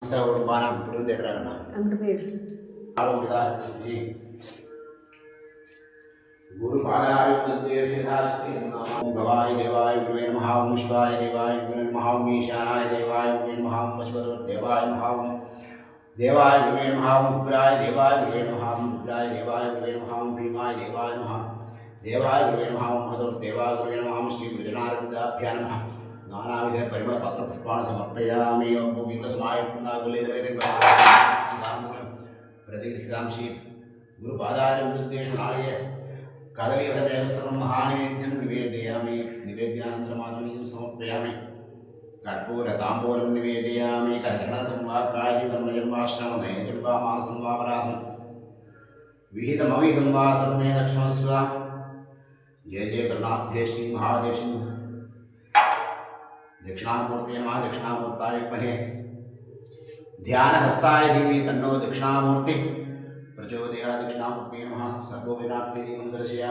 കുടുംബാനാം ഇപ്പോഴും തേടാറുണ്ട് അങ്ങോട്ട് പേര് ഭവായ ദേവായ ഗുരുവേ നമഃ ഓം ശിവായ ദേവായ ഗുരുവേ നമഃ ഓം ഈശാനായ ദേവായ ഗുരുവേ നമഃ ഓം പശുപതേ നമഃ ഓം ദേവായ ഗുരുവേ നമഃ ഓം ഉഗ്രായ ദേവായ ഗുരുവേ നമഃ ഓം ഉഗ്രായ ദേവായ ഗുരുവേ നമഃ ഓം ഭീമായ ദേവായ നമഃ ദേവായ ഗുരുവേ നമഃ ഓം മഹദോർ ദേവായ ഗുരുവേ നമഃ ഓം ശ്രീ ഗുരുജനാരവിന്ദാഭ്യാ നമഃ നാനാവിധ പരിമള പത്രപുഷ്പാണി സമർപ്പയാമി ഓം ഭൂമികസ്മായ പ്രതിഗൃഹിതാംശി ഗുരുപാദാരവിന്ദേഷു നാളികേ കദലീവരമേകസ്വരം മഹാനൈവേദ്യം നിവേദയാമി നിവേദ്യാനന്തരമാത്മീയം സമർപ്പയാമി കർപ്പൂര താംബൂലം നിവേദയാമി കരകടകം വാ കായികം വാ ശ്രമനയം വാ മാനസം വാ പരാധം വിഹിതമവിഹിതം വാ സർവേ ലക്ഷ്മസ്വ ജയ ജയ കരുണാബ്ധേ ശ്രീ മഹാദേശി दक्षिणामूर्ते नमः दक्षिणामूर्ताय विद्महे ध्यानहस्ताय धीमहि तन्नो दक्षिणामूर्ति प्रचोदयात् दक्षिणामूर्ते नमः सर्वविघ्नार्थे मंगलस्य